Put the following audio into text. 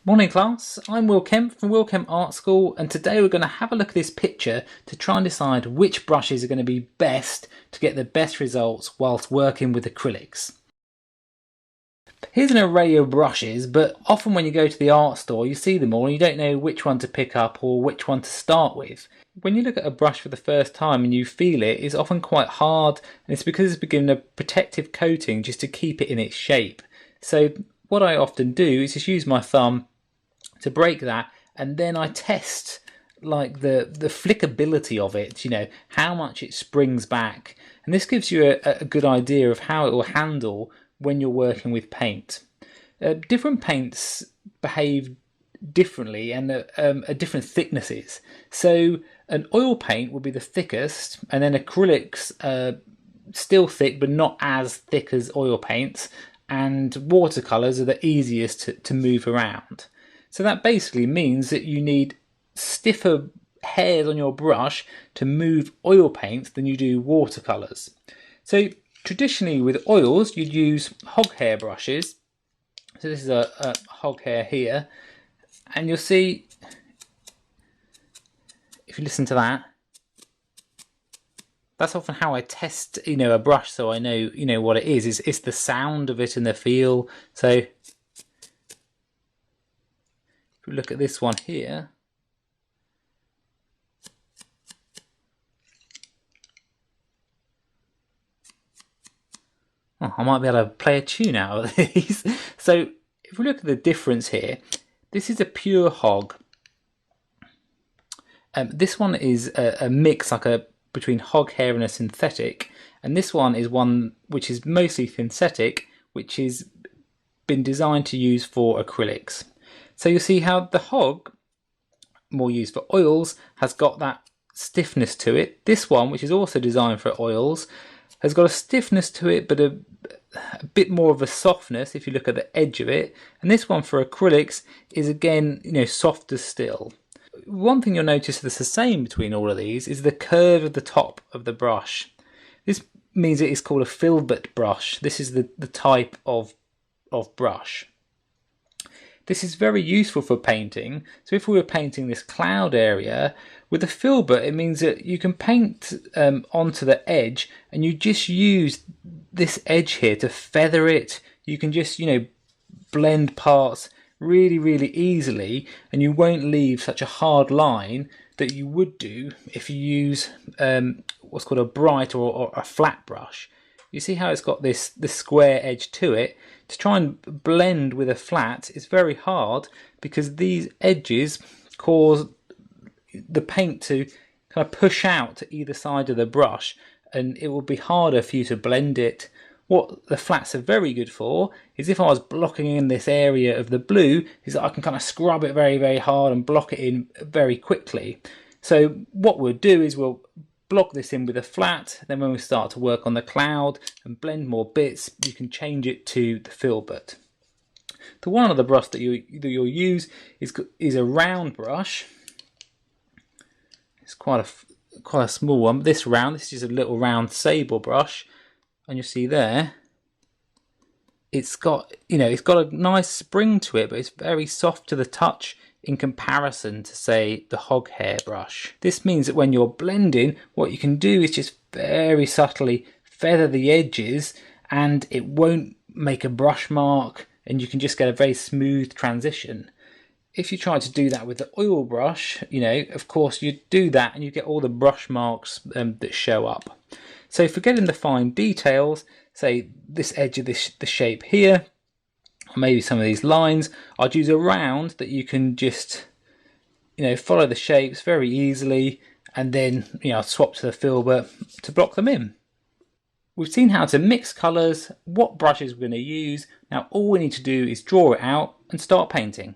Morning class, I'm Will Kemp from Will Kemp Art School, and today we're going to have a look at this picture to try and decide which brushes are going to be best to get the best results whilst working with acrylics. Here's an array of brushes, but often when you go to the art store you see them all and you don't know which one to pick up or which one to start with. When you look at a brush for the first time and you feel it, it's often quite hard, and it's because it's been given a protective coating just to keep it in its shape. So what I often do is just use my thumb to break that, and then I test like the flickability of it, how much it springs back, and this gives you a good idea of how it will handle when you're working with paint. Different paints behave differently and at different thicknesses. So an oil paint would be the thickest, and then acrylics still thick but not as thick as oil paints, and watercolours are the easiest to move around. So that basically means that you need stiffer hairs on your brush to move oil paints than you do watercolours. So traditionally with oils you'd use hog hair brushes. So this is a hog hair here, and you'll see, if you listen to that, that's often how I test a brush, so I know what it is. It's the sound of it and the feel. So if we look at this one here, I might be able to play a tune out of these. So if we look at the difference here, this is a pure hog. This one is a mix between hog hair and a synthetic, and this one is one which is mostly synthetic, which has been designed to use for acrylics. So you'll see how the hog, more used for oils, has got that stiffness to it. This one, which is also designed for oils, has got a stiffness to it but a bit more of a softness if you look at the edge of it, and this one for acrylics is again softer still. One thing you'll notice that's the same between all of these is the curve of the top of the brush. This means it is called a filbert brush. This is the type of brush. This is very useful for painting. So if we were painting this cloud area, with the filbert it means that you can paint onto the edge, and you just use this edge here to feather it. You can just blend parts really easily, and you won't leave such a hard line that you would do if you use what's called a bright or a flat brush. You see how it's got this square edge to it. To try and blend with a flat is very hard because these edges cause the paint to kind of push out to either side of the brush, and it will be harder for you to blend it. What the flats are very good for is if I was blocking in this area of the blue, is that I can kind of scrub it very hard and block it in very quickly. So what we'll do is we'll block this in with a flat, then when we start to work on the cloud and blend more bits, you can change it to the filbert. The one other brush that you'll use is a round brush. It's quite a small one, but this is just a little round sable brush, and you'll see there it's got a nice spring to it, but it's very soft to the touch in comparison to, say, the hog hair brush. This means that when you're blending, what you can do is just very subtly feather the edges, and it won't make a brush mark, and you can just get a very smooth transition. If you try to do that with the oil brush, of course you do that and you get all the brush marks that show up. So for getting the fine details, say this edge of the shape here, or maybe some of these lines, I'd use a round that you can just follow the shapes very easily, and then I'll swap to the filbert to block them in. We've seen how to mix colours, what brushes we're going to use. Now all we need to do is draw it out and start painting.